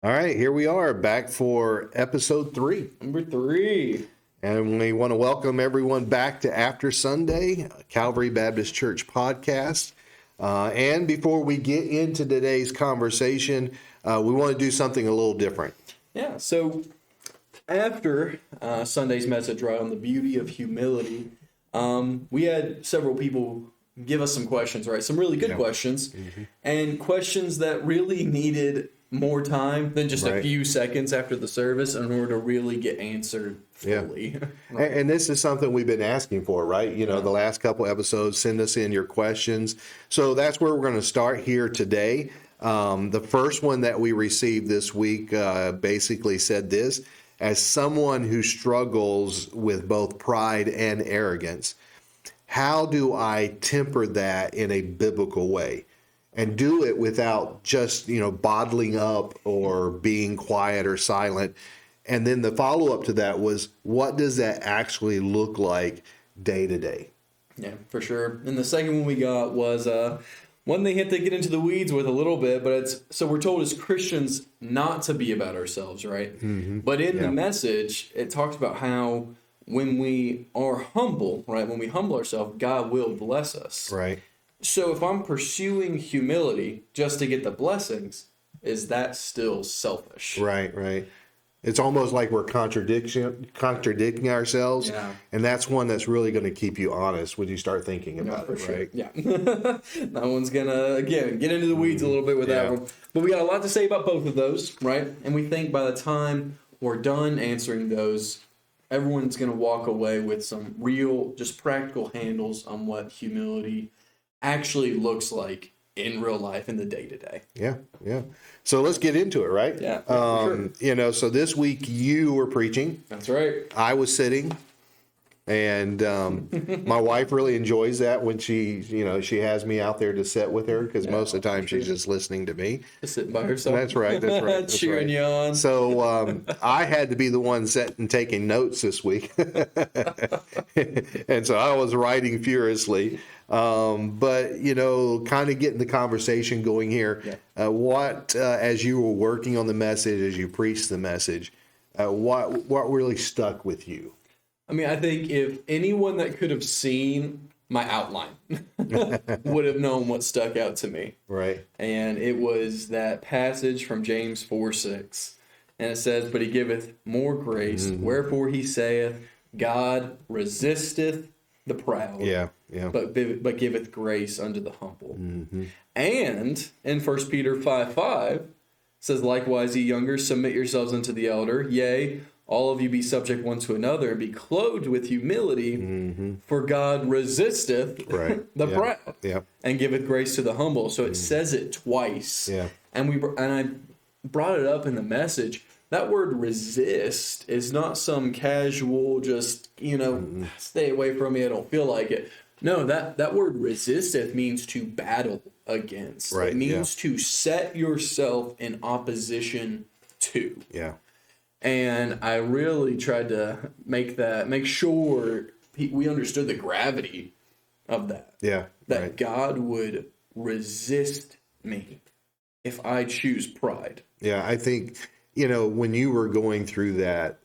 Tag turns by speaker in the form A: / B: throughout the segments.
A: All right, here we are back for episode 3.
B: Number 3.
A: And we want to welcome everyone back to After Sunday, Calvary Baptist Church podcast. And before we get into today's conversation, we want to do something a little different.
B: Yeah, so after Sunday's message, right, on the beauty of humility, we had several people give us some questions, right? Some really good questions, and questions that really needed more time than just a few seconds after the service in order to really get answered fully.
A: Yeah. And this is something we've been asking for, right? You know, the last couple episodes, send us in your questions. So that's where we're going to start here today. The first one that we received this week basically said this: as someone who struggles with both pride and arrogance, how do I temper that in a biblical way? And do it without just, bottling up or being quiet or silent. And then the follow-up to that was, what does that actually look like day to day?
B: Yeah, for sure. And the second one we got was one they have to get into the weeds with a little bit, but so we're told as Christians not to be about ourselves, right? Mm-hmm. But in the message, it talks about how when we are humble, right, when we humble ourselves, God will bless us.
A: Right.
B: So if I'm pursuing humility just to get the blessings, is that still selfish?
A: Right. It's almost like we're contradicting ourselves.
B: Yeah.
A: And that's one that's really going to keep you honest when you start thinking about it, right?
B: Yeah. That one's going to, again, get into the weeds a little bit with that one. But we got a lot to say about both of those, right? And we think by the time we're done answering those, everyone's going to walk away with some real, just practical handles on what humility actually looks like in real life in the day-to-day.
A: Yeah. So let's get into it, right?
B: Yeah. Sure.
A: So this week you were preaching.
B: That's right.
A: I was sitting, and my wife really enjoys that when she has me out there to sit with her, because most of the time she's just listening to me.
B: Just sitting by herself.
A: That's right.
B: Cheering you on.
A: So I had to be the one sitting taking notes this week. And so I was writing furiously. But kind of getting the conversation going here. What as you were working on the message, as you preached the message, what really stuck with you?
B: I mean, I think if anyone that could have seen my outline would have known what stuck out to me.
A: Right.
B: And it was that passage from James 4:6. And it says, "But he giveth more grace, wherefore he saith, God resisteth the proud, but giveth grace unto the humble." And in 1 Peter 5:5 says, "Likewise, ye younger, submit yourselves unto the elder. Yea, all of you be subject one to another, and be clothed with humility, for God resisteth the proud, and giveth grace to the humble." So it says it twice. And I brought it up in the message. That word resist is not some casual, just, stay away from me, I don't feel like it. No, that word resisteth means to battle against.
A: Right,
B: it means to set yourself in opposition to.
A: Yeah.
B: And I really tried to make sure we understood the gravity of that.
A: Yeah.
B: That God would resist me if I choose pride.
A: Yeah, I think, when you were going through that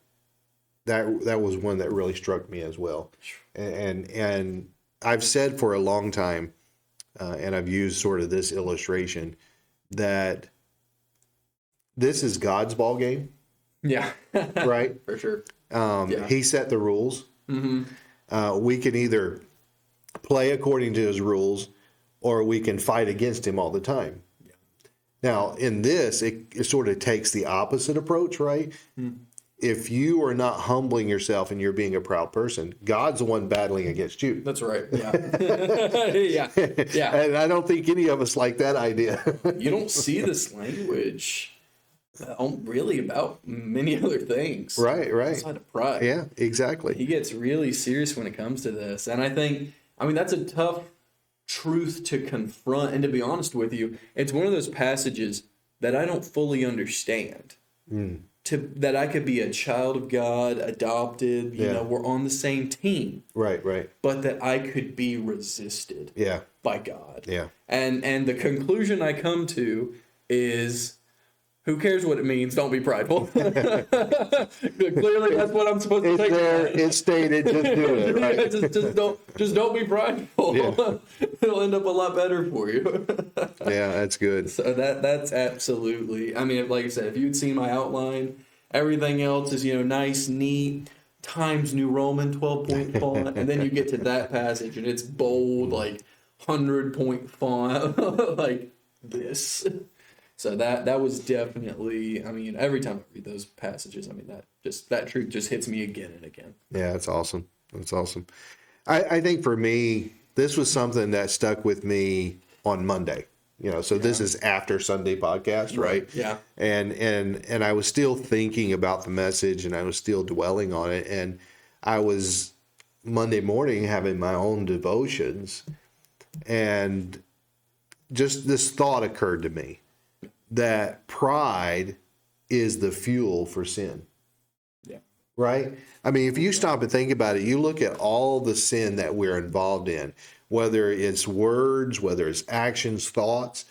A: was one that really struck me as well. And I've said for a long time, and I've used sort of this illustration, that this is God's ball game.
B: Yeah.
A: Right?
B: For sure.
A: He set the rules. We can either play according to his rules, or we can fight against him all the time. Now, in this, it sort of takes the opposite approach, right? If you are not humbling yourself and you're being a proud person, God's the one battling against you.
B: That's right. Yeah. Yeah.
A: And I don't think any of us like that idea.
B: You don't see this language really about many other things.
A: Right.
B: Outside of pride.
A: Yeah, exactly.
B: He gets really serious when it comes to this. And I think, that's a tough truth to confront. And to be honest with you, it's one of those passages that I don't fully understand. That I could be a child of God, adopted, we're on the same team.
A: Right.
B: But that I could be resisted by God.
A: Yeah.
B: And the conclusion I come to is Who cares what it means? Don't be prideful. Clearly, that's what I'm supposed to
A: It's
B: take.
A: there. It's stated. Just do it. Right?
B: Just don't be prideful.
A: Yeah.
B: It'll end up a lot better for you.
A: Yeah, that's good.
B: So that's absolutely. I mean, like I said, if you'd seen my outline, everything else is nice, neat. Times New Roman 12-point font, and then you get to that passage and it's bold, like 100-point font, like this. So that was definitely. I mean, every time I read those passages, I mean that truth just hits me again and again.
A: Yeah, that's awesome. That's awesome. I think for me, this was something that stuck with me on Monday. So this is after Sunday podcast, right?
B: Yeah.
A: And I was still thinking about the message, and I was still dwelling on it. And I was Monday morning having my own devotions, and just this thought occurred to me that pride is the fuel for sin.
B: Yeah.
A: Right? I mean, if you stop and think about it, you look at all the sin that we're involved in, whether it's words, whether it's actions, thoughts,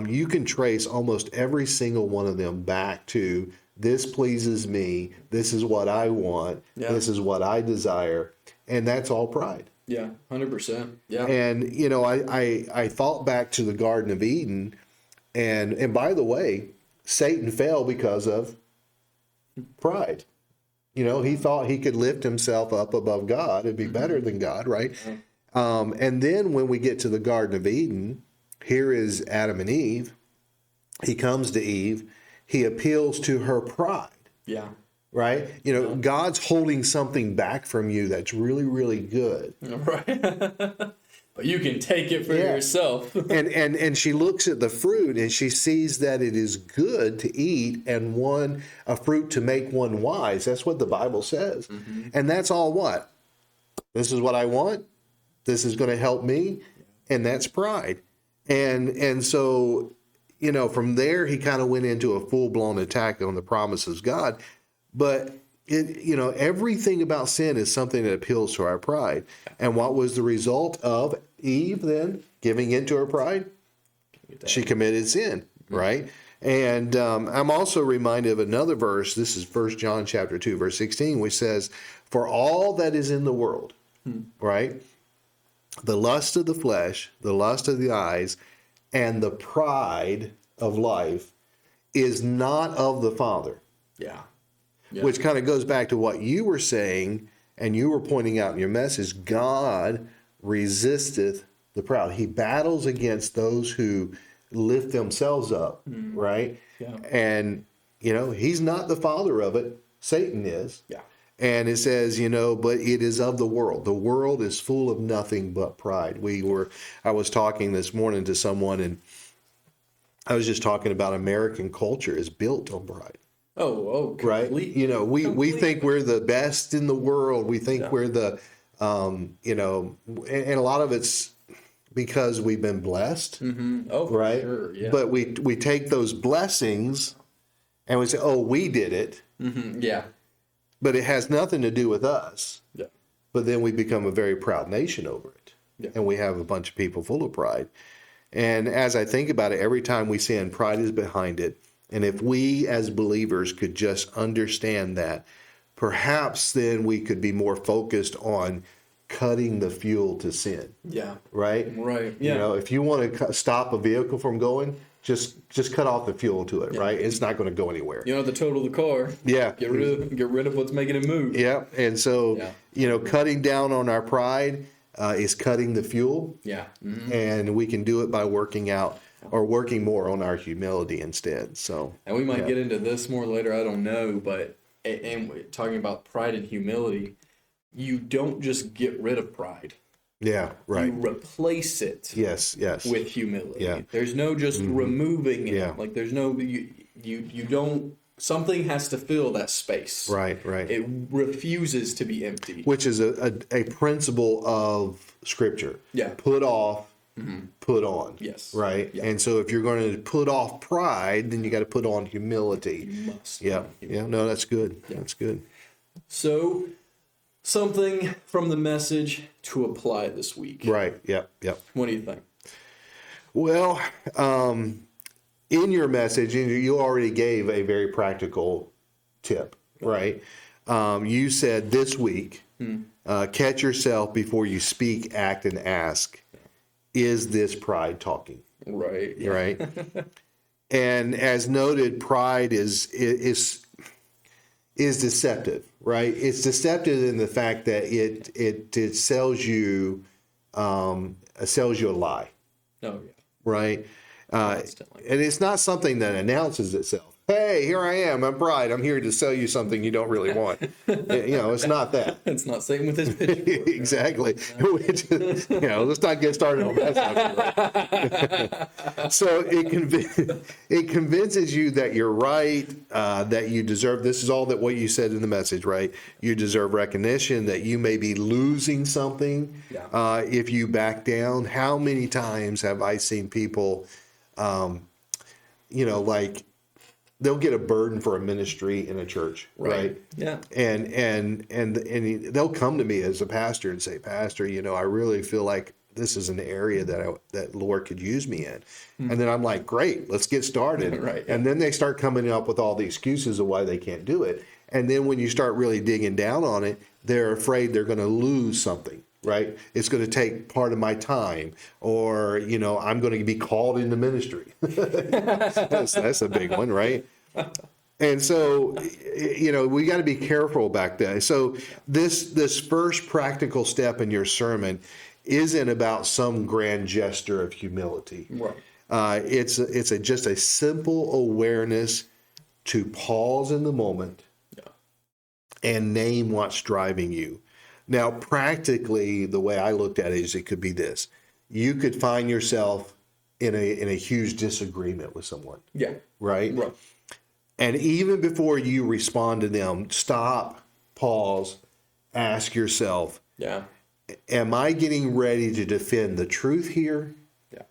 A: you can trace almost every single one of them back to this pleases me, this is what I want, this is what I desire, and that's all pride.
B: Yeah, 100%. Yeah.
A: And, I thought back to the Garden of Eden, and by the way, Satan fell because of pride. He thought he could lift himself up above God and be better than God, right? And then when we get to the Garden of Eden, here is Adam and Eve. He comes to Eve. He appeals to her pride.
B: Yeah.
A: Right? God's holding something back from you that's really, really good.
B: Right. But you can take it for yourself.
A: and she looks at the fruit and she sees that it is good to eat and a fruit to make one wise. That's what the Bible says. Mm-hmm. And that's all what? This is what I want. This is going to help me. And that's pride. And so, from there, he kind of went into a full-blown attack on the promises of God. But, everything about sin is something that appeals to our pride. And what was the result of Eve then giving into her pride? She committed sin, right? And I'm also reminded of another verse. This is 1 John chapter 2, verse 16, which says, "For all that is in the world," right? "The lust of the flesh, the lust of the eyes, and the pride of life is not of the Father."
B: Yeah.
A: Which kind of goes back to what you were saying, and you were pointing out in your message. God resisteth the proud. He battles against those who lift themselves up, right?
B: Yeah.
A: And, he's not the father of it. Satan is.
B: Yeah.
A: And it says, but it is of the world. The world is full of nothing but pride. I was talking this morning to someone, and I was just talking about American culture is built on pride.
B: Oh, completely.
A: Right. We think we're the best in the world. We think we're the, and a lot of it's because we've been blessed.
B: Mm-hmm. Oh, for
A: right.
B: Sure. Yeah.
A: But we take those blessings and we say, oh, we did it.
B: Mm-hmm. Yeah.
A: But it has nothing to do with us.
B: Yeah.
A: But then we become a very proud nation over it.
B: Yeah.
A: And we have a bunch of people full of pride. And as I think about it, every time we sin, pride is behind it. And if we as believers could just understand that, perhaps then we could be more focused on cutting the fuel to sin.
B: Yeah.
A: Right?
B: Right. Yeah.
A: If you want to stop a vehicle from going, just cut off the fuel to it, right? It's not going to go anywhere.
B: You don't have to total the car.
A: Yeah.
B: Get rid of what's making it move.
A: Yeah. And so, cutting down on our pride is cutting the fuel.
B: Yeah. Mm-hmm.
A: And we can do it by working more on our humility instead. So,
B: and we might get into this more later. I don't know, but and talking about pride and humility, you don't just get rid of pride.
A: Yeah, right.
B: You replace it.
A: Yes.
B: With humility.
A: Yeah.
B: There's no just removing it.
A: Yeah.
B: Like there's no you don't. Something has to fill that space.
A: Right.
B: It refuses to be empty.
A: Which is a principle of Scripture.
B: Yeah.
A: Put off. Put on.
B: Yes.
A: Right? Yeah. And so if you're going to put off pride, then you got to put on humility.
B: You must.
A: Yeah. Yeah. No, that's good. Yeah. That's good.
B: So, something from the message to apply this week.
A: Right. Yep.
B: What do you think?
A: Well, in your message, you already gave a very practical tip, right? You said this week, catch yourself before you speak, act, and ask. Is this pride talking?
B: Right. Yeah.
A: Right. And as noted, pride is deceptive, right? It's deceptive in the fact that it sells you a lie,
B: Oh, yeah.
A: right?
B: Constantly.
A: And it's not something that announces itself. Hey, here I am. I'm Pride. I'm here to sell you something you don't really want. It's not that.
B: It's not Satan with his pitchfork.
A: Exactly. Which, let's not get started on that subject. So it convinces you that you're right, that you deserve. This is all that what you said in the message, right? You deserve recognition, that you may be losing something if you back down. How many times have I seen people, like, they'll get a burden for a ministry in a church, right?
B: Yeah.
A: And they'll come to me as a pastor and say, Pastor, I really feel like this is an area that Lord could use me in. And then I'm like, great, let's get started.
B: Right.
A: And then they start coming up with all the excuses of why they can't do it. And then when you start really digging down on it, they're afraid they're going to lose something. Right? It's going to take part of my time, or, I'm going to be called into ministry. That's a big one, right? And so, we got to be careful back then. So this first practical step in your sermon isn't about some grand gesture of humility.
B: Right.
A: It's just a simple awareness to pause in the moment and name what's driving you. Now, practically, the way I looked at it is it could be this. You could find yourself in a huge disagreement with someone.
B: Yeah.
A: Right?
B: Right.
A: And even before you respond to them, stop, pause, ask yourself, am I getting ready to defend the truth here?
B: Yeah.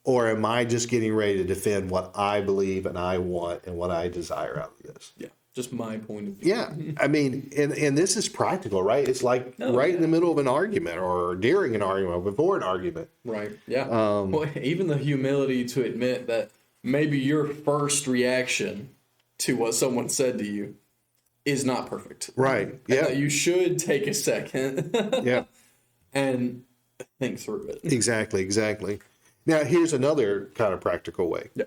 A: Or am I just getting ready to defend what I believe and I want and what I desire out of this?
B: Yeah. Just my point of view.
A: Yeah. I mean, and this is practical, right? It's like in the middle of an argument, or during an argument, or before an argument.
B: Right. Yeah. Well, even the humility to admit that maybe your first reaction to what someone said to you is not perfect.
A: Right.
B: And
A: Yeah.
B: that you should take a second.
A: Yeah.
B: And think through it.
A: Exactly. Now, here's another kind of practical way.
B: Yeah.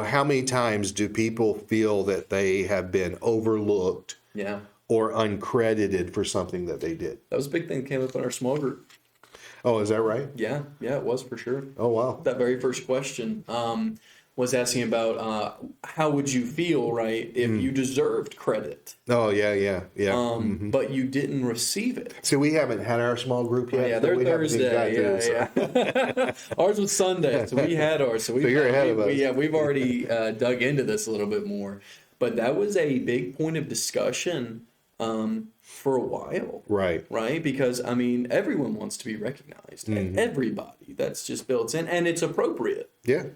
A: How many times do people feel that they have been overlooked or uncredited for something that they did?
B: That was a big thing that came up in our small group.
A: Oh, is that right?
B: Yeah, it was for sure.
A: Oh, wow.
B: That very first question was asking about how would you feel, right, if you deserved credit?
A: Oh, yeah.
B: But you didn't receive it.
A: So we haven't had our small group yet.
B: Yeah, they're
A: we
B: Thursday. Yeah. Ours was Sunday, so we had ours. So
A: you're ahead of us.
B: We've already dug into this a little bit more. But that was a big point of discussion for a while.
A: Right.
B: Because, everyone wants to be recognized. Everybody. That's just built in. And it's appropriate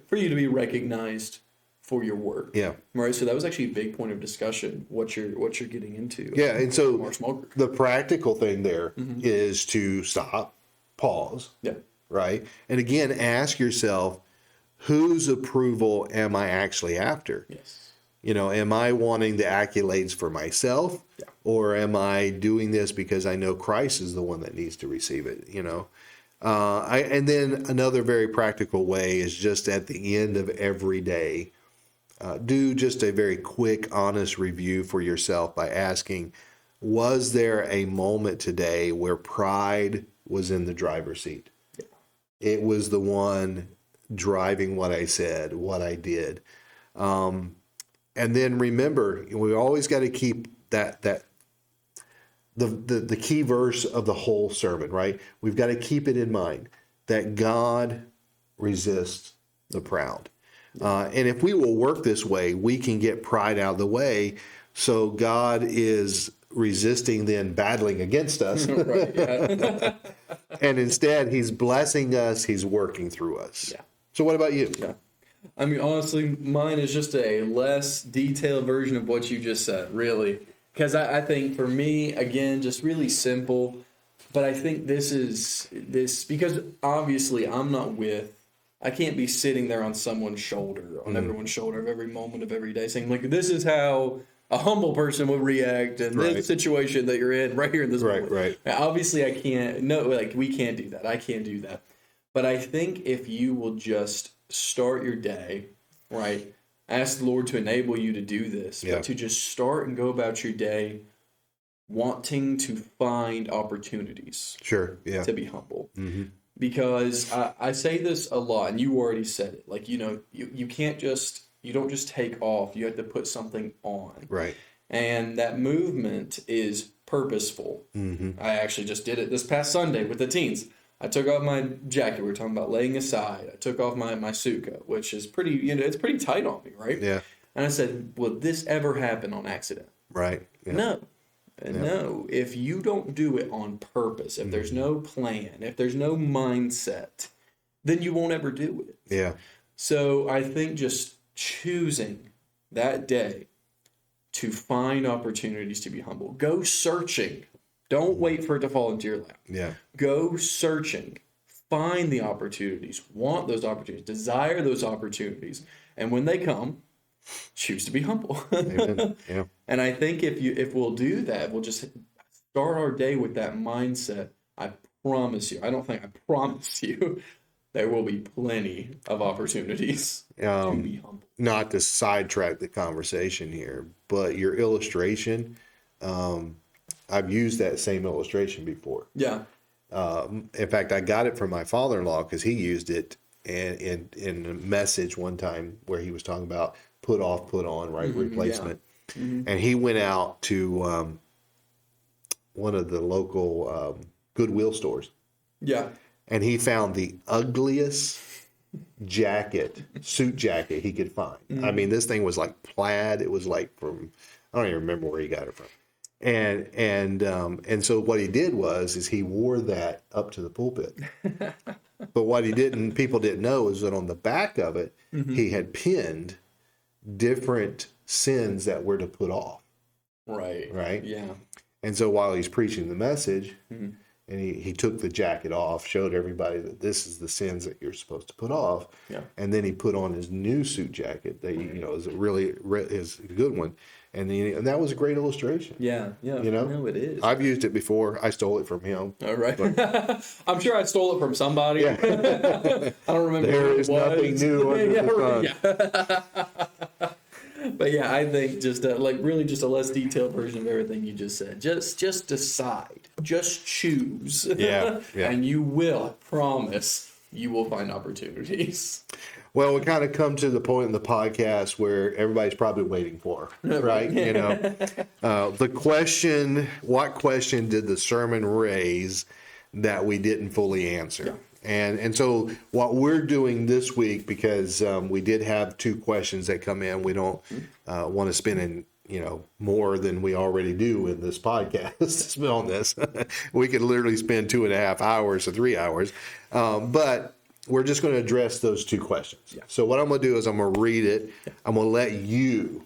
B: for you to be recognized for your work.
A: Yeah.
B: Right. So that was actually a big point of discussion, what you're getting into.
A: Yeah. And so
B: our small group.
A: The practical thing there is to stop, pause.
B: Yeah.
A: Right. And again, ask yourself, whose approval am I actually after?
B: Yes.
A: Am I wanting the accolades for myself, or am I doing this because I know Christ is the one that needs to receive it? And then another very practical way is just at the end of every day, do just a very quick, honest review for yourself by asking, was there a moment today where pride was in the driver's seat? Yeah. It was the one driving what I said, what I did. And then remember, we always got to keep the key verse of the whole sermon, right? We've got to keep it in mind that God resists the proud. And if we will work this way, we can get pride out of the way. So God is resisting, then battling against us.
B: Right, yeah.
A: And instead, he's blessing us. He's working through us.
B: Yeah.
A: So what about you?
B: Yeah. Honestly, mine is just a less detailed version of what you just said, really. Because I think for me, again, just really simple. But I think this because obviously I'm not with I can't be sitting there on someone's shoulder, on everyone's shoulder of every moment of every day, saying, like, this is how a humble person would react in this situation that you're in right here in this moment.
A: Right.
B: Now, obviously, I can't. No, like, we can't do that. I can't do that. But I think if you will just start your day, right, ask the Lord to enable you to do this, but to just start and go about your day wanting to find opportunities. To be humble. Because I say this a lot, and you already said it. Like, you can't just, you don't just take off. You have to put something on.
A: Right.
B: And that movement is purposeful. I actually just did it this past Sunday with the teens. I took off my jacket. We were talking about laying aside. I took off my suit coat, which is pretty, it's pretty tight on me, right?
A: Yeah.
B: And I said, will this ever happen on accident?
A: Right. Yeah.
B: No. No, if you don't do it on purpose, if there's no plan, if there's no mindset, then you won't ever do it.
A: Yeah.
B: So I think just choosing that day to find opportunities to be humble. Go searching. Don't wait for it to fall into your lap.
A: Yeah.
B: Go searching. Find the opportunities. Want those opportunities. Desire those opportunities. And when they come, choose to be humble.
A: Amen. Yeah.
B: And I think if we'll do that, we'll just start our day with that mindset. I promise you, I promise you, there will be plenty of opportunities to be humble.
A: Not to sidetrack the conversation here, but your illustration, I've used that same illustration before.
B: Yeah.
A: In fact, I got it from my father-in-law because he used it in a message one time where he was talking about put off, put on, right? Replacement. Yeah. And he went out to one of the local Goodwill stores.
B: Yeah.
A: And he found the ugliest suit jacket he could find. I mean, this thing was like plaid. It was like from, I don't even remember where he got it from. And so what he did is he wore that up to the pulpit. But what people didn't know is that on the back of it, he had pinned different sins that were to put off.
B: Right.
A: Right.
B: Yeah.
A: And so while he's preaching the message, and he took the jacket off, showed everybody that this is the sins that you're supposed to put off. Yeah. And then he put on his new suit jacket that is is a good one. And that was a great illustration.
B: Yeah, yeah. No, it is.
A: I've used it before. I stole it from him.
B: All right. I'm sure I stole it from somebody. Yeah. I don't remember.
A: There is nothing new under the sun.
B: But yeah, I think just really just a less detailed version of everything you just said. Just decide. Just choose.
A: Yeah.
B: And you will, I promise, you will find opportunities.
A: Well, we kind of come to the point in the podcast where everybody's probably waiting for, right? The question, what question did the sermon raise that we didn't fully answer? Yeah. And so what we're doing this week, because we did have 2 questions that come in, we don't want to spend in, more than we already do in this podcast on this. We could literally spend 2.5 hours or 3 hours. But we're just going to address those 2 questions. Yeah. So what I'm going to do is I'm going to read it. Yeah. I'm going to let you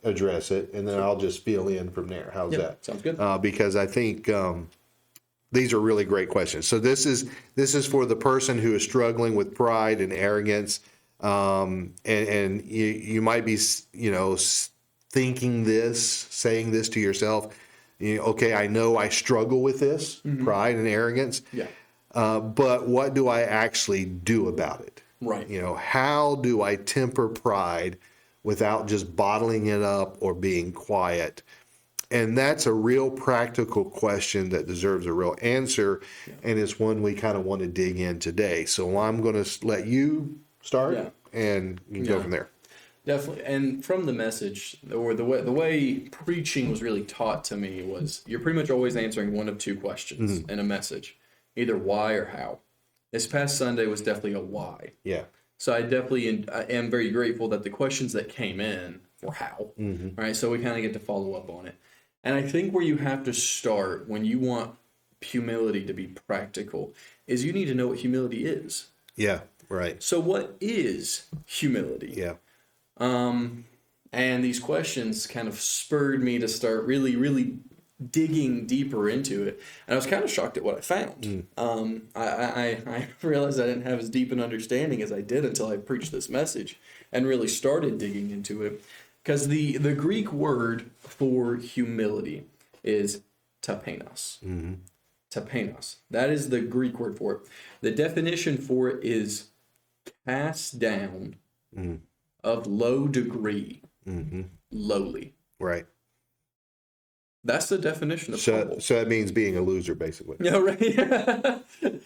A: address it, and then I'll just fill in from there. How's that?
B: Sounds good.
A: Because I think these are really great questions. So this is for the person who is struggling with pride and arrogance, and you might be thinking this, saying this to yourself. Okay, I know I struggle with this pride and arrogance. Yeah. But what do I actually do about it?
B: Right.
A: How do I temper pride without just bottling it up or being quiet? And that's a real practical question that deserves a real answer. Yeah. And it's one we kind of want to dig in today. So I'm going to let you start and you can go from there.
B: Definitely. And from the message, or the way preaching was really taught to me was you're pretty much always answering one of 2 questions in a message. Either why or how. This past Sunday was definitely a why. Yeah. So I definitely am very grateful that the questions that came in were how. Right. So we kind of get to follow up on it. And I think where you have to start when you want humility to be practical is you need to know what humility is.
A: Yeah. Right.
B: So what is humility?
A: Yeah.
B: And these questions kind of spurred me to start really, really digging deeper into it, and I was kind of shocked at what I found. I realized I didn't have as deep an understanding as I did until I preached this message and really started digging into it. Because the Greek word for humility is tapenos. Tapenos. That is the Greek word for it. The definition for it is cast down, of low degree, lowly.
A: Right.
B: That's the definition of humble.
A: So that means being a loser, basically.
B: Yeah, right.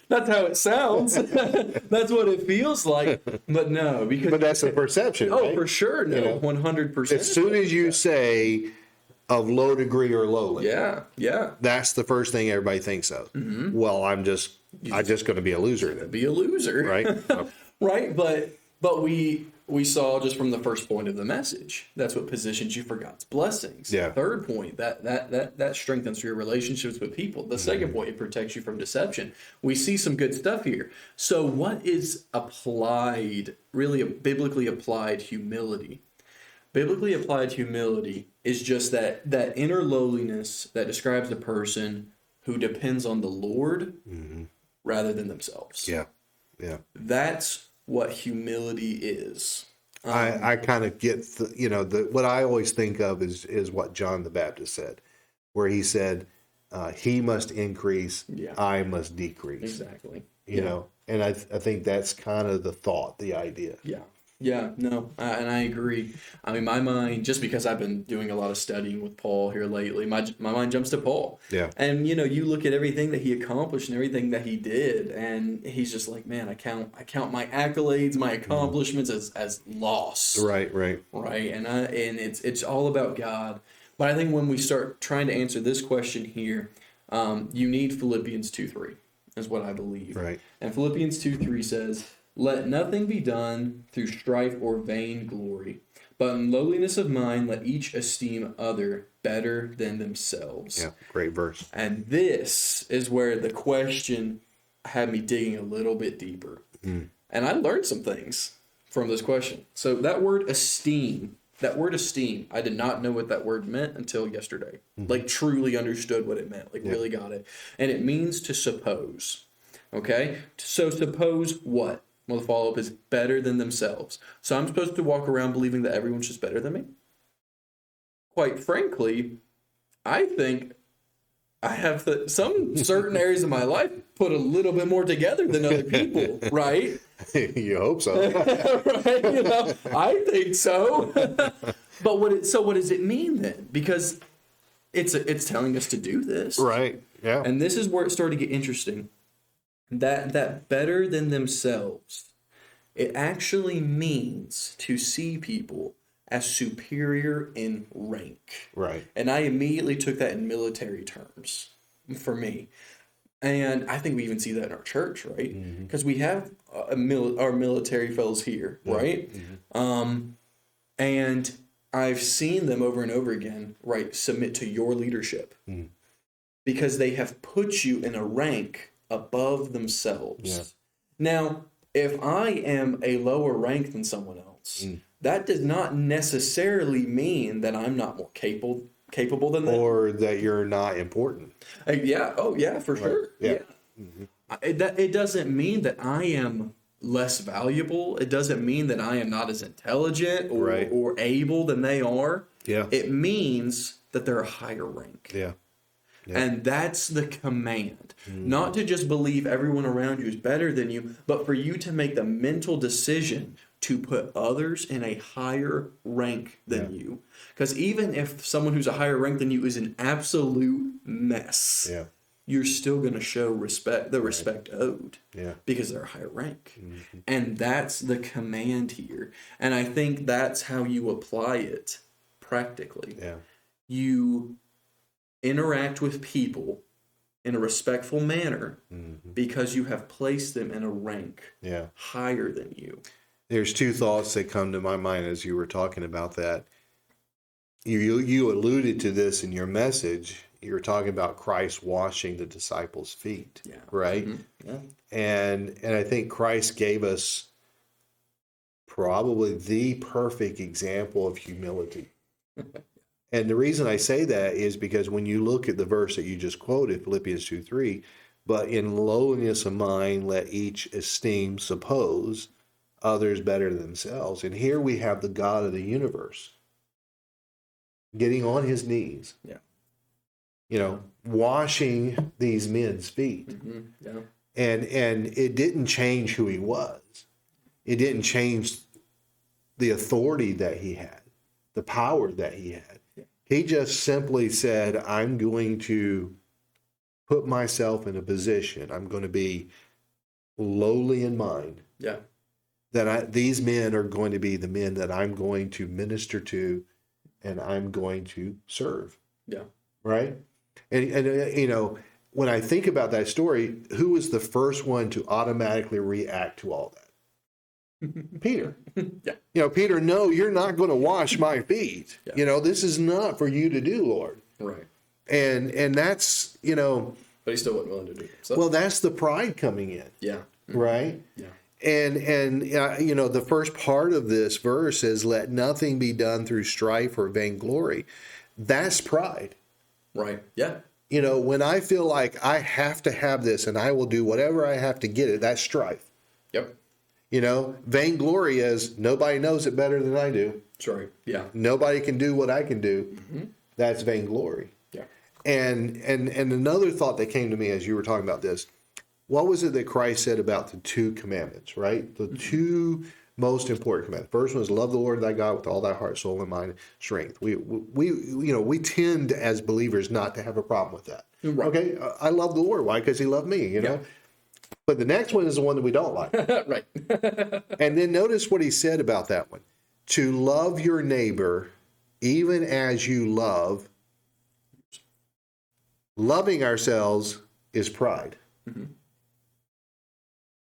B: That's how it sounds. That's what it feels like. But no, because
A: But that's the perception.
B: oh,
A: right?
B: for sure, no, 100%.
A: As soon as you say of low degree or lowly,
B: yeah,
A: that's the first thing everybody thinks of. Well, I'm just going to be a loser then,
B: be a loser,
A: right?
B: Right, but we saw just from the first point of the message, that's what positions you for God's blessings.
A: Yeah.
B: Third point, that strengthens your relationships with people. The second point, it protects you from deception. We see some good stuff here. So what is applied, really a biblically applied humility? Biblically applied humility is just that inner lowliness that describes the person who depends on the Lord rather than themselves.
A: Yeah.
B: That's what humility is.
A: I kind of get what I always think of is what John the Baptist said, where he said, "He must increase, I must decrease."
B: Exactly.
A: You know, and I think that's kind of the thought, the idea.
B: Yeah, no, and I agree. I mean, my mind, just because I've been doing a lot of studying with Paul here lately, my mind jumps to Paul.
A: Yeah.
B: And, you look at everything that he accomplished and everything that he did, and he's just like, man, I count my accolades, my accomplishments as loss.
A: Right.
B: And it's all about God. But I think when we start trying to answer this question here, you need Philippians 2:3 is what I believe.
A: Right.
B: And Philippians 2:3 says, "Let nothing be done through strife or vain glory, but in lowliness of mind let each esteem other better than themselves."
A: Yeah, great verse.
B: And this is where the question had me digging a little bit deeper. And I learned some things from this question. So that word esteem, I did not know what that word meant until yesterday. Like truly understood what it meant, really got it. And it means to suppose. Okay? So suppose what? Well, the follow-up is better than themselves. So I'm supposed to walk around believing that everyone's just better than me? Quite frankly, I think I have some certain areas of my life put a little bit more together than other people, right?
A: You hope so.
B: Right? I think so. But what does it mean then? Because it's telling us to do this.
A: Right. Yeah.
B: And this is where it started to get interesting. That better than themselves, it actually means to see people as superior in rank.
A: Right.
B: And I immediately took that in military terms for me. And I think we even see that in our church, right? Because we have our military fellows here, right? And I've seen them over and over again, right, submit to your leadership because they have put you in a rank above themselves.
A: Yeah.
B: Now, if I am a lower rank than someone else, that does not necessarily mean that I'm not more capable than them.
A: Or that you're not important.
B: Yeah. Oh, yeah, for sure.
A: Yeah.
B: It doesn't mean that I am less valuable. It doesn't mean that I am not as intelligent or able than they are.
A: Yeah.
B: It means that they're a higher rank.
A: Yeah.
B: And that's the command. Not to just believe everyone around you is better than you, but for you to make the mental decision to put others in a higher rank than you. Because even if someone who's a higher rank than you is an absolute mess, you're still going to show respect, the respect owed, because they're a higher rank. And that's the command here. And I think that's how you apply it practically. You interact with people in a respectful manner because you have placed them in a rank higher than you.
A: There's two thoughts that come to my mind as you were talking about that. You alluded to this in your message. You were talking about Christ washing the disciples' feet, right? And I think Christ gave us probably the perfect example of humility. And the reason I say that is because when you look at the verse that you just quoted, Philippians 2:3, but in lowliness of mind, let each esteem, suppose others better than themselves. And here we have the God of the universe getting on his knees, washing these men's feet.
B: Mm-hmm. Yeah.
A: And it didn't change who he was. It didn't change the authority that he had, the power that he had. He just simply said, I'm going to put myself in a position. I'm going to be lowly in mind.
B: Yeah.
A: That these men are going to be the men that I'm going to minister to and I'm going to serve.
B: Yeah.
A: Right? And when I think about that story, who was the first one to automatically react to all that? Peter.
B: Yeah.
A: Peter, no, you're not going to wash my feet.
B: Yeah.
A: This is not for you to do, Lord.
B: Right.
A: And that's,
B: But he still wasn't willing to do it. So.
A: Well, that's the pride coming in.
B: Yeah. Mm-hmm.
A: Right?
B: Yeah.
A: And the first part of this verse is, let nothing be done through strife or vainglory. That's pride.
B: Right. Yeah.
A: When I feel like I have to have this and I will do whatever I have to get it, that's strife.
B: Yep.
A: Vainglory is nobody knows it better than I do.
B: That's right. Yeah.
A: Nobody can do what I can do.
B: Mm-hmm.
A: That's vainglory.
B: Yeah.
A: And another thought that came to me as you were talking about this, what was it that Christ said about the two commandments, right? The two most important commandments. First one is love the Lord thy God with all thy heart, soul, and mind, strength. We tend as believers not to have a problem with that.
B: Right.
A: Okay, I love the Lord. Why? Because he loved me,
B: Yeah.
A: But the next one is the one that we don't like.
B: Right.
A: And then notice what he said about that one. To love your neighbor even as you love. Loving ourselves is pride.
B: Mm-hmm.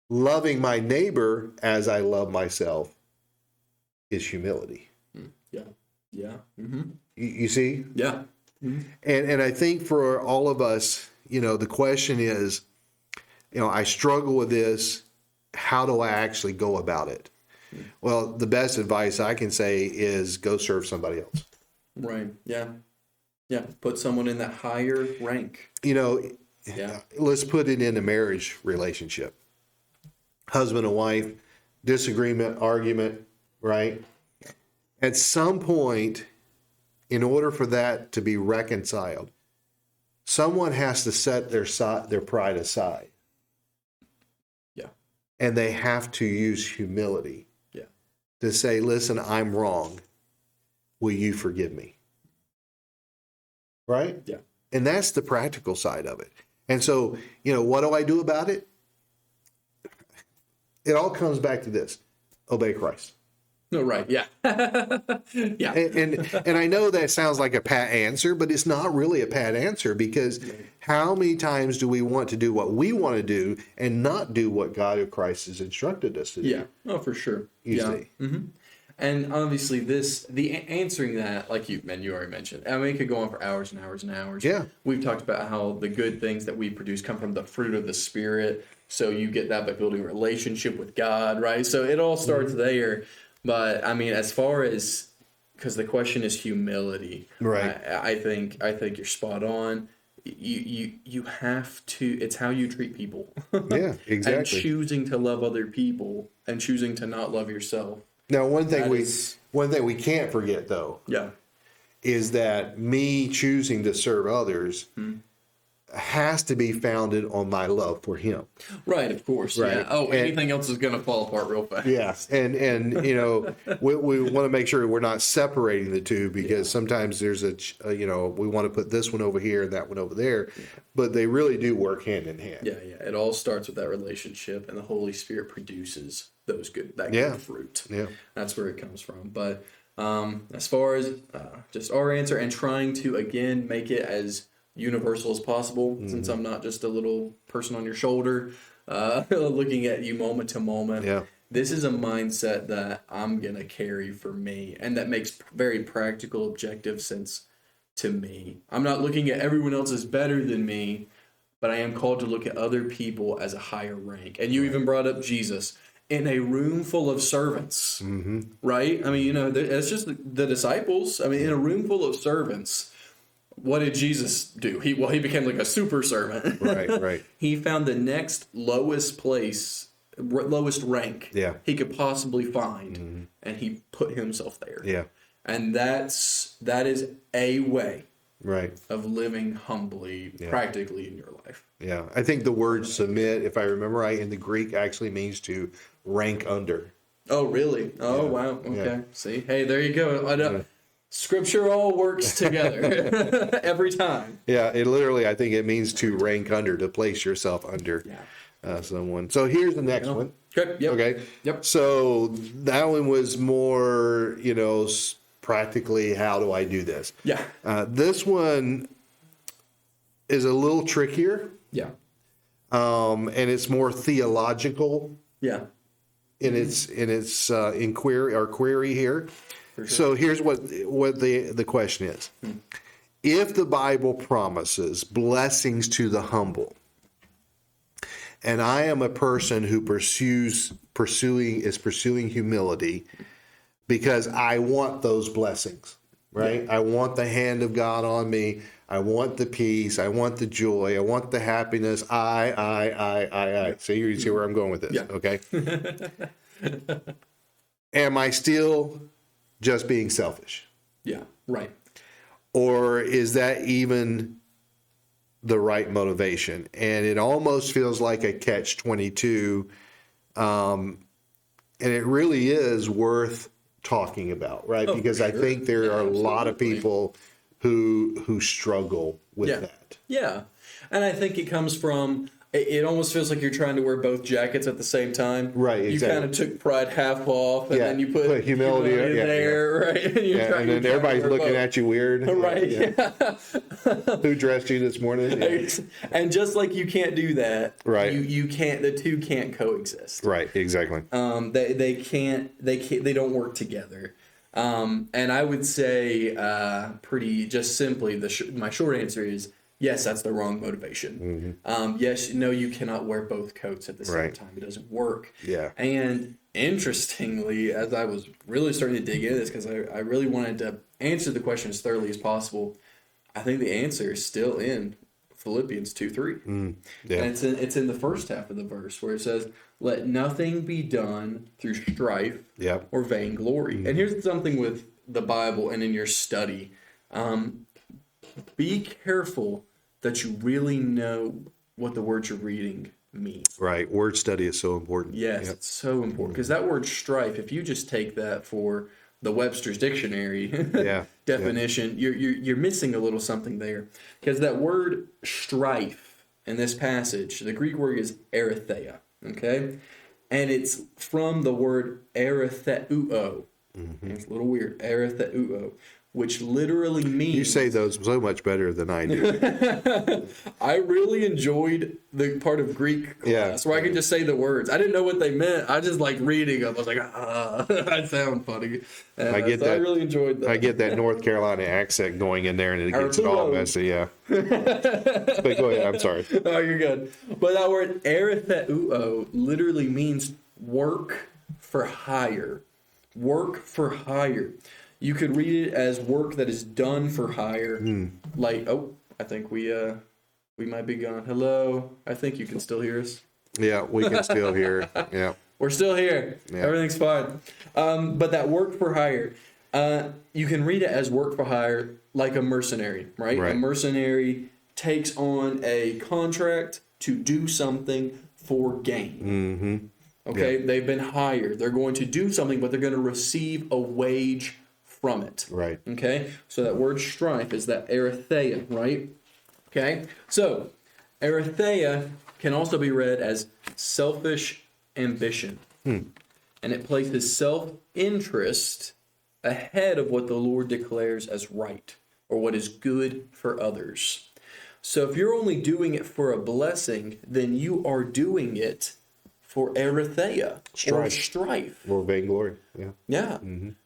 A: Loving my neighbor as I love myself is humility.
B: Yeah. Yeah. Mm-hmm.
A: You see?
B: Yeah. Mm-hmm.
A: And I think for all of us, the question is, I struggle with this. How do I actually go about it? Well, the best advice I can say is go serve somebody else.
B: Right. Yeah. Yeah. Put someone in that higher rank.
A: Yeah. Let's put it in a marriage relationship. Husband and wife, disagreement, argument, right? At some point, in order for that to be reconciled, someone has to set their pride aside.
B: Yeah.
A: And they have to use humility.
B: Yeah.
A: To say, listen, I'm wrong. Will you forgive me? Right?
B: Yeah.
A: And that's the practical side of it. And so, what do I do about it? It all comes back to this: obey Christ.
B: No, right. Yeah. Yeah.
A: And I know that sounds like a pat answer, but it's not really a pat answer, because how many times do we want to do what we want to do and not do what God or Christ has instructed us to do?
B: Yeah. Oh, for sure.
A: You
B: yeah.
A: see.
B: Mm-hmm. And obviously answering that, like you already mentioned, I mean, it could go on for hours and hours and hours.
A: Yeah.
B: We've talked about how the good things that we produce come from the fruit of the Spirit. So you get that by building a relationship with God, right? So it all starts there. But I mean, as far as, because the question is humility,
A: Right?
B: I think you're spot on. You have to. It's how you treat people.
A: Yeah, exactly.
B: And choosing to love other people and choosing to not love yourself.
A: Now, one thing we can't forget, though,
B: Yeah.
A: is that me choosing to serve others has to be founded on my love for Him.
B: Right, of course.
A: Right.
B: Yeah. Oh, anything else is going to fall apart real fast.
A: Yeah, and we want to make sure we're not separating the two, because sometimes there's we want to put this one over here and that one over there, but they really do work hand in hand.
B: Yeah, yeah. It all starts with that relationship, and the Holy Spirit produces good fruit.
A: Yeah.
B: That's where it comes from. But as far as just our answer, and trying to, again, make it as universal as possible, since I'm not just a little person on your shoulder looking at you moment to moment.
A: Yeah.
B: This is a mindset that I'm going to carry for me, and that makes very practical, objective sense to me. I'm not looking at everyone else as better than me, but I am called to look at other people as a higher rank. And you even brought up Jesus. in a room full of servants, right? I mean, you know, it's just the disciples. I mean, in a room full of servants, what did Jesus do? He became like a super servant.
A: Right.
B: He found the next lowest place, lowest rank he could possibly find, and he put himself there.
A: Yeah.
B: And that is a way of living humbly, practically in your life.
A: Yeah. I think the word submit, if I remember right, in the Greek actually means to rank under.
B: Oh, really? Oh, wow. Okay.
A: Yeah.
B: See? Hey, there you go. I know. Scripture all works together every time.
A: Yeah, it literally, I think it means to rank under, to place yourself under someone. So here's the next one.
B: Okay. Yep.
A: Okay.
B: Yep.
A: So that one was more, you know, practically, how do I do this?
B: Yeah.
A: This one is a little trickier.
B: Yeah.
A: And it's more theological.
B: Yeah.
A: In its inquiry or query here. Sure. So here's what the question is. If the Bible promises blessings to the humble, and I am a person who pursuing humility because I want those blessings, right? Yeah. I want the hand of God on me. I want the peace. I want the joy. I want the happiness. I. So you see where I'm going with this, okay? Am I still just being selfish?
B: Yeah, right.
A: Or is that even the right motivation? And it almost feels like a catch-22, and it really is worth talking about, right? Because I think there are a lot of people who struggle with that.
B: Yeah, and I think it comes from, it almost feels like you're trying to wear both jackets at the same time.
A: Right, exactly.
B: You kind of took pride half off, and then you put humility there, right?
A: And then everybody's looking at you weird.
B: Right.
A: Who dressed you this morning? Yeah.
B: And just like you can't do that,
A: right?
B: You can't. The two can't coexist.
A: Right. Exactly.
B: They can't. They don't work together. And I would say, pretty just simply, my short answer is yes. That's the wrong motivation. Yes, no, you cannot wear both coats at the same time. It doesn't work.
A: Yeah.
B: And interestingly, as I was really starting to dig into this, because I really wanted to answer the question as thoroughly as possible, I think the answer is still in Philippians 2:3. And it's in the first half of the verse where it says, "Let nothing be done through strife or vainglory." And here's something with the Bible and in your study. Be careful that you really know what the words you're reading mean.
A: Right. Word study is so important.
B: Yes, it's so important. Because that word strife, if you just take that for the Webster's Dictionary definition, you're missing a little something there. Because that word strife in this passage, the Greek word is arithea, okay? And it's from the word aritheuo. It's a little weird, aritheuo, which literally means...
A: You say those so much better than I do.
B: I really enjoyed the part of Greek class where I could just say the words. I didn't know what they meant. I just like reading them. I was like, that sounds funny. And I really enjoyed that.
A: I get that North Carolina accent going in there, and it gets it all messy, But go ahead, I'm sorry.
B: Oh, you're good. But that word aritheuo literally means work for hire. Work for hire. You could read it as work that is done for hire. Like, I think we might be gone. Hello? I think you can still hear us.
A: Yeah, we can still hear. Yeah.
B: We're still here. Yeah. Everything's fine. But that work for hire, you can read it as work for hire like a mercenary, right? A mercenary takes on a contract to do something for gain. Okay? They've been hired. They're going to do something, but they're going to receive a wage from it.
A: Right.
B: Okay? So that word strife is that arithea, right? Okay? So, arithea can also be read as selfish ambition. And it places self-interest ahead of what the Lord declares as right or what is good for others. So if you're only doing it for a blessing, then you are doing it for arrhythia or strife.
A: Or vainglory. Yeah.
B: Yeah.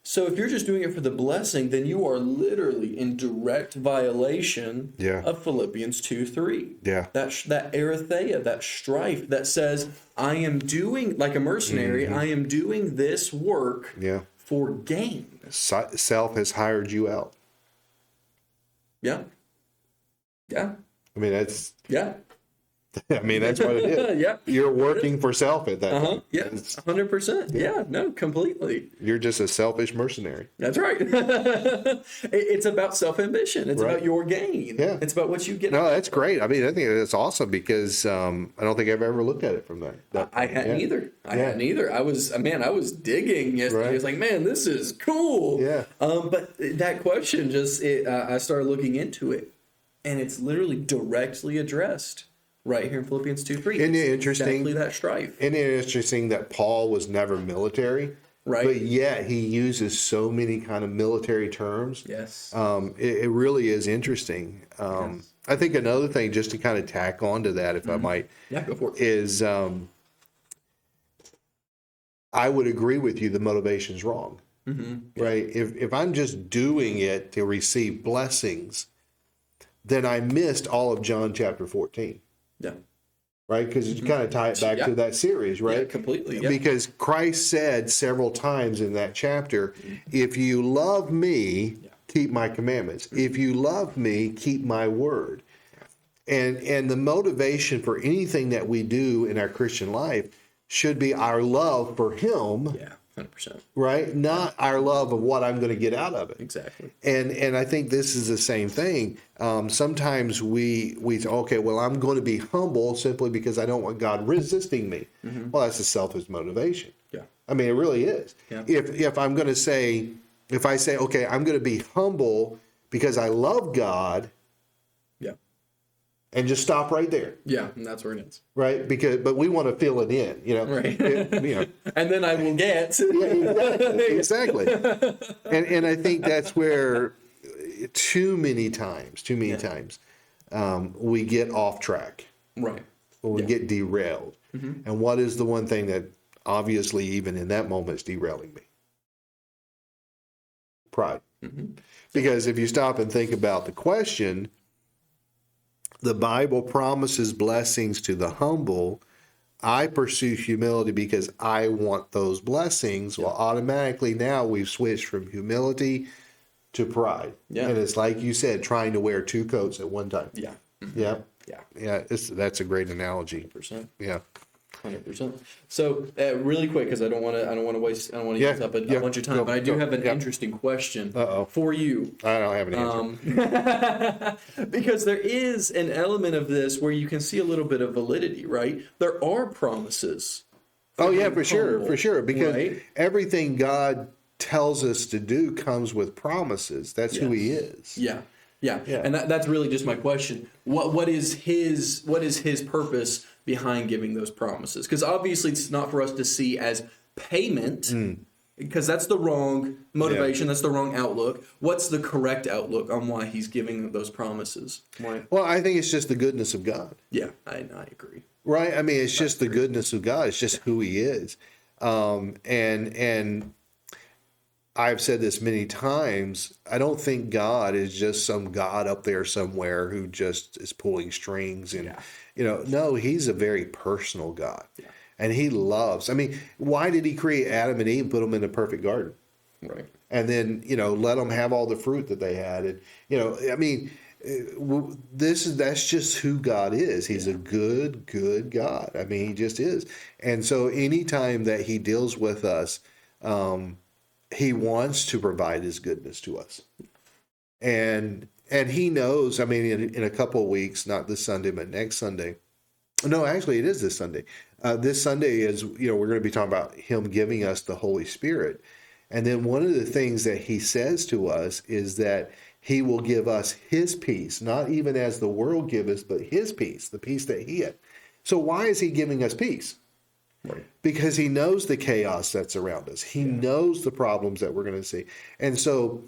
B: So if you're just doing it for the blessing, then you are literally in direct violation of Philippians 2:3.
A: Yeah.
B: That arrhythia, that strife that says, I am doing, like a mercenary, I am doing this work for gain.
A: Self has hired you out.
B: Yeah. Yeah.
A: I mean, that's...
B: Yeah.
A: I mean, that's what it is.
B: Yeah.
A: You're working for self at that point.
B: Yeah, 100%. Yeah, no, completely.
A: You're just a selfish mercenary.
B: That's right. It's about self-ambition. It's about your gain.
A: Yeah.
B: It's about what you get.
A: No, that's great. I mean, I think that's awesome because I don't think I've ever looked at it from that.
B: I hadn't either. I hadn't either. I was digging yesterday. I was like, man, this is cool.
A: Yeah.
B: But that question I started looking into it, and it's literally directly addressed right here in Philippians 2:3.
A: Isn't it interesting?
B: Exactly that strife.
A: Isn't it interesting that Paul was never military?
B: Right.
A: But yet he uses so many kind of military terms.
B: Yes.
A: It really is interesting. I think another thing, just to kind of tack on to that, if I might,
B: go for it.
A: is I would agree with you the motivation's wrong. Right? If I'm just doing it to receive blessings, then I missed all of John chapter 14. Yeah. Right? Because you kind of tie it back to that series, right?
B: Yeah, completely. Yeah.
A: Because Christ said several times in that chapter, if you love me, keep my commandments. If you love me, keep my word. And the motivation for anything that we do in our Christian life should be our love for him.
B: Yeah. 100%.
A: Right? Not our love of what I'm going to get out of it.
B: Exactly.
A: And I think this is the same thing. Sometimes we say, okay, well, I'm going to be humble simply because I don't want God resisting me. Well, that's a selfish motivation. Yeah. I mean, it really is. Yeah. If I'm going to say, if I say, okay, I'm going to be humble because I love God. And just stop right there.
B: Yeah, and that's where it is.
A: Right? But we want to fill it in, you know. Right.
B: And then I will get.
A: Exactly. And I think that's where too many times, we get off track. Right. Or we get derailed. And what is the one thing that obviously even in that moment is derailing me? Pride. Because if you stop and think about the question, the Bible promises blessings to the humble. I pursue humility because I want those blessings. Well, automatically now we've switched from humility to pride. Yeah. And it's like you said, trying to wear two coats at one time. Yeah. Yeah. Yeah. That's a great analogy.
B: 100%.
A: Yeah.
B: 100%. So really quick, because I don't want to use up a bunch of time, but I do have an interesting question for you.
A: I don't have an
B: answer. Because there is an element of this where you can see a little bit of validity, right? There are promises.
A: For sure. Because everything God tells us to do comes with promises. That's who He is.
B: Yeah. And that's really just my question. What is his purpose behind giving those promises? Because obviously it's not for us to see as payment, because that's the wrong motivation. That's the wrong outlook. What's the correct outlook on why he's giving those promises? Why?
A: Well, I think it's just the goodness of God.
B: Yeah, I agree.
A: Right? I mean, it's just the goodness of God. It's just who He is. And I've said this many times, I don't think God is just some God up there somewhere who just is pulling strings. And, no, He's a very personal God. Yeah. And He loves. I mean, why did He create Adam and Eve and put them in a perfect garden? Right. And then, let them have all the fruit that they had. And, I mean, that's just who God is. He's a good God. I mean, He just is. And so anytime that He deals with us, He wants to provide His goodness to us. And He knows, I mean, in a couple of weeks, not this Sunday, but next Sunday. No, actually, it is this Sunday. This Sunday is, we're going to be talking about Him giving us the Holy Spirit. And then one of the things that He says to us is that He will give us His peace, not even as the world gives, but His peace, the peace that He had. So why is He giving us peace? Right. Because He knows the chaos that's around us. He knows the problems that we're going to see. And so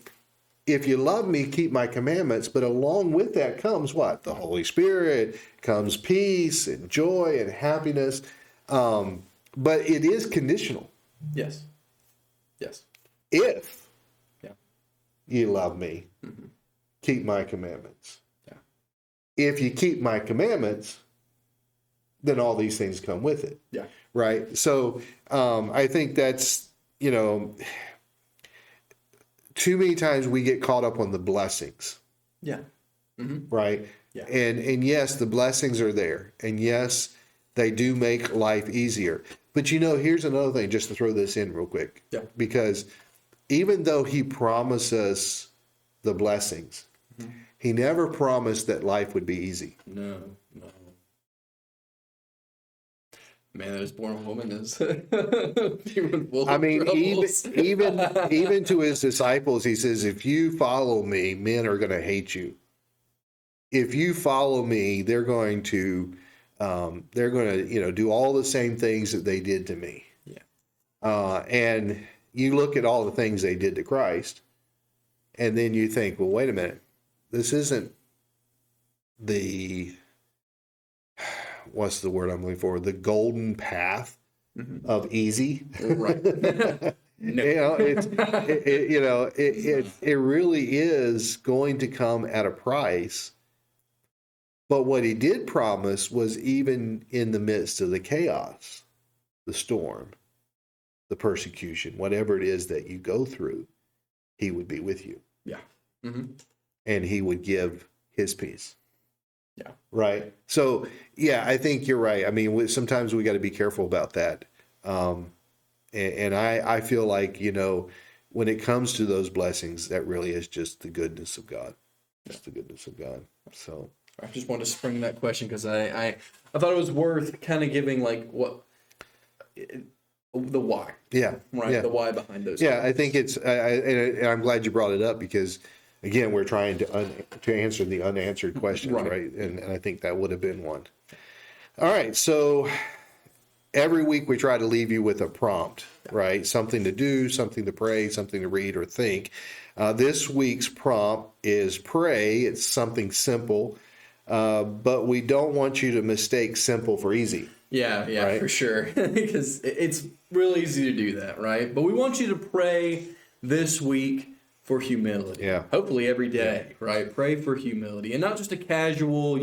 A: if you love me, keep my commandments. But along with that comes what? The Holy Spirit, comes peace and joy and happiness. But it is conditional.
B: Yes. Yes.
A: If
B: Yeah.
A: you love me, keep my commandments.
B: Yeah.
A: If you keep my commandments, then all these things come with it.
B: Yeah.
A: Right. So I think that's, too many times we get caught up on the blessings.
B: Yeah.
A: Right.
B: Yeah.
A: And yes, the blessings are there. And yes, they do make life easier. But here's another thing, just to throw this in real quick.
B: Yeah.
A: Because even though he promises the blessings, he never promised that life would be easy.
B: No. Man that was born a woman is
A: I mean, even to his disciples, he says, if you follow me, men are going to hate you. If you follow me, they're going to do all the same things that they did to me.
B: Yeah.
A: And you look at all the things they did to Christ, and then you think, well, wait a minute, this isn't what's the word I'm looking for? The golden path of easy.
B: Right. No.
A: It really is going to come at a price. But what he did promise was, even in the midst of the chaos, the storm, the persecution, whatever it is that you go through, he would be with you.
B: Yeah.
A: And he would give his peace.
B: Yeah.
A: Right. So, yeah, I think you're right. I mean, sometimes we got to be careful about that. And I feel like, when it comes to those blessings, that really is just the goodness of God. Just the goodness of God. So
B: I just wanted to spring that question because I thought it was worth kind of giving the why.
A: Yeah.
B: Right.
A: Yeah.
B: The why behind those.
A: Yeah. I think it's, and I'm glad you brought it up because, again, we're trying to answer the unanswered questions, right? And I think that would have been one. All right. So every week we try to leave you with a prompt, right? Something to do, something to pray, something to read or think. This week's prompt is pray. It's something simple, but we don't want you to mistake simple for easy.
B: Yeah, right? For sure. Because it's real easy to do that, right? But we want you to pray this week for humility.
A: Yeah.
B: Hopefully every day, right? Pray for humility. And not just a casual,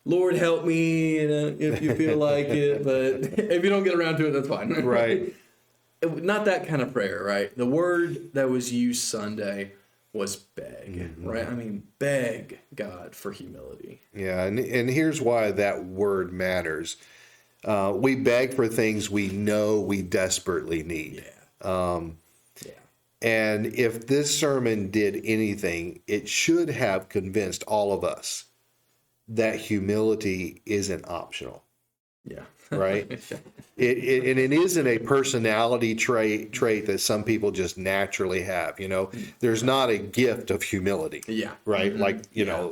B: Lord help me, if you feel like it. But if you don't get around to it, that's fine.
A: Right.
B: Not that kind of prayer, right? The word that was used Sunday was beg, right? I mean, beg God for humility.
A: Yeah, and here's why that word matters. We beg for things we know we desperately need.
B: Yeah.
A: And if this sermon did anything, it should have convinced all of us that humility isn't optional.
B: Yeah.
A: Right? It isn't a personality trait that some people just naturally have. There's not a gift of humility.
B: Yeah.
A: Right? Like,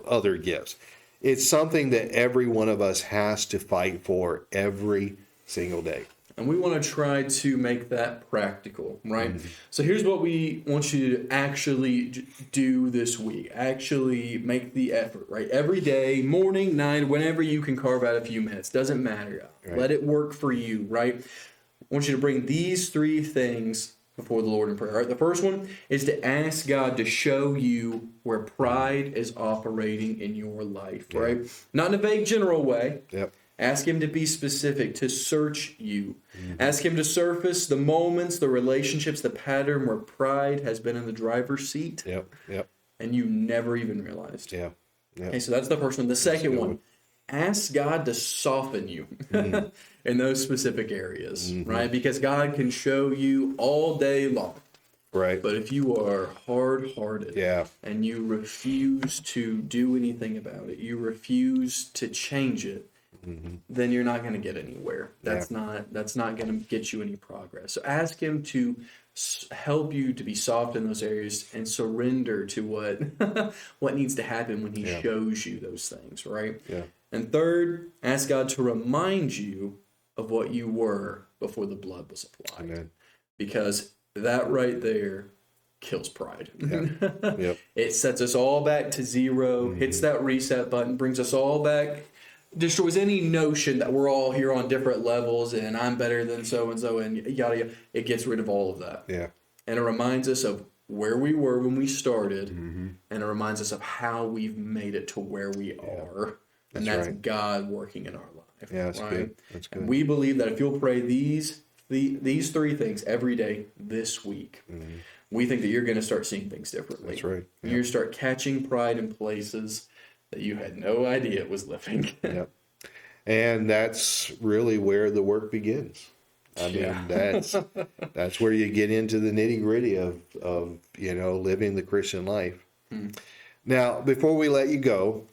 A: other gifts. It's something that every one of us has to fight for every single day.
B: And we want to try to make that practical, right? So here's what we want you to actually do this week. Actually make the effort, right? Every day, morning, night, whenever you can carve out a few minutes. Doesn't matter. Right. Let it work for you, right? I want you to bring these three things before the Lord in prayer. Right? The first one is to ask God to show you where pride is operating in your life, right? Not in a vague general way.
A: Yep.
B: Ask him to be specific, to search you. Ask him to surface the moments, the relationships, the pattern where pride has been in the driver's seat.
A: Yep.
B: And you never even realized.
A: Yeah.
B: Okay, so that's the first one. The second one, ask God to soften you in those specific areas, right? Because God can show you all day long.
A: Right.
B: But if you are hard-hearted and you refuse to do anything about it, you refuse to change it, then you're not going to get anywhere. That's not going to get you any progress. So ask him to help you to be soft in those areas and surrender to what needs to happen when he shows you those things, right?
A: Yeah.
B: And third, ask God to remind you of what you were before the blood was applied.
A: Amen.
B: Because that right there kills pride.
A: Yep.
B: It sets us all back to zero, hits that reset button, brings us all back destroys any notion that we're all here on different levels and I'm better than so-and-so and yada, yada. It gets rid of all of that.
A: Yeah.
B: And it reminds us of where we were when we started, and it reminds us of how we've made it to where we are. And that's
A: right.
B: God working in our life.
A: Yeah, that's
B: right?
A: good. That's good.
B: And we believe that if you'll pray these three things every day this week, we think that you're going to start seeing things differently.
A: That's right. Yep.
B: You start catching pride in places that you had no idea it was living.
A: Yep. And that's really where the work begins. I mean, that's where you get into the nitty-gritty of living the Christian life. Now, before we let you go,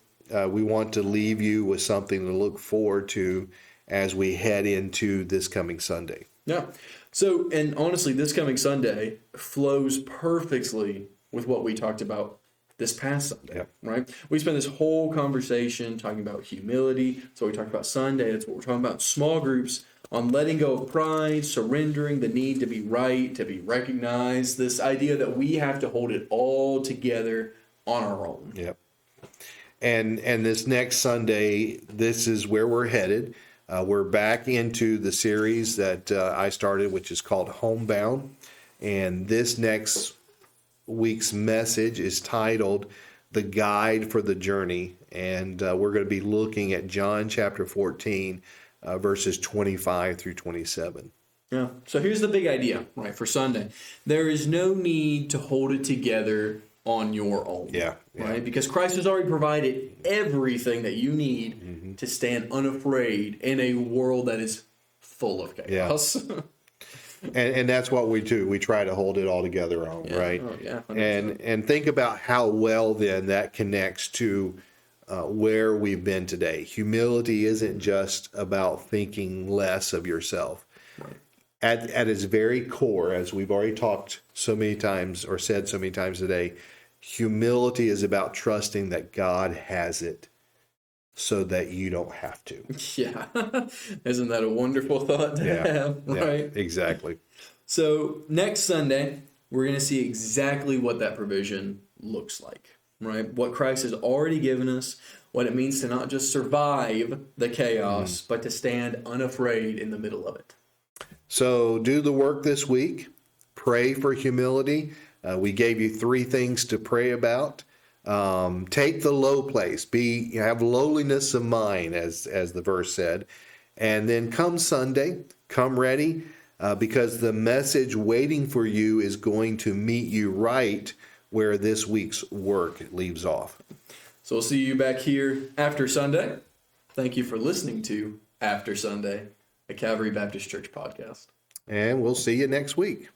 A: we want to leave you with something to look forward to as we head into this coming Sunday.
B: Yeah. So, and honestly, this coming Sunday flows perfectly with what we talked about this past Sunday, right? We spent this whole conversation talking about humility. So we talked about Sunday. That's what we're talking about. Small groups on letting go of pride, surrendering the need to be right, to be recognized. This idea that we have to hold it all together on our own.
A: Yep. And this next Sunday, this is where we're headed. We're back into the series that I started, which is called Homebound. And this next week's message is titled The Guide for the Journey. And we're going to be looking at John chapter 14, verses 25 through 27.
B: Yeah. So here's the big idea, right, for Sunday. There is no need to hold it together on your own.
A: Yeah.
B: Right? Because Christ has already provided everything that you need to stand unafraid in a world that is full of chaos.
A: Yeah. And that's what we do. We try to hold it all together on, right?
B: Oh, yeah. 100%.
A: And think about how well then that connects to where we've been today. Humility isn't just about thinking less of yourself.
B: Right.
A: At its very core, as we've already talked so many times or said so many times today, humility is about trusting that God has it so that you don't have to.
B: Yeah. Isn't that a wonderful thought to have, right?
A: Yeah, exactly.
B: So next Sunday, we're going to see exactly what that provision looks like, right? What Christ has already given us, what it means to not just survive the chaos, but to stand unafraid in the middle of it.
A: So do the work this week. Pray for humility. We gave you 3 things to pray about. Take the low place. Have lowliness of mind, as the verse said. And then come Sunday, come ready, because the message waiting for you is going to meet you right where this week's work leaves off.
B: So we'll see you back here after Sunday. Thank you for listening to After Sunday, a Calvary Baptist Church podcast.
A: And we'll see you next week.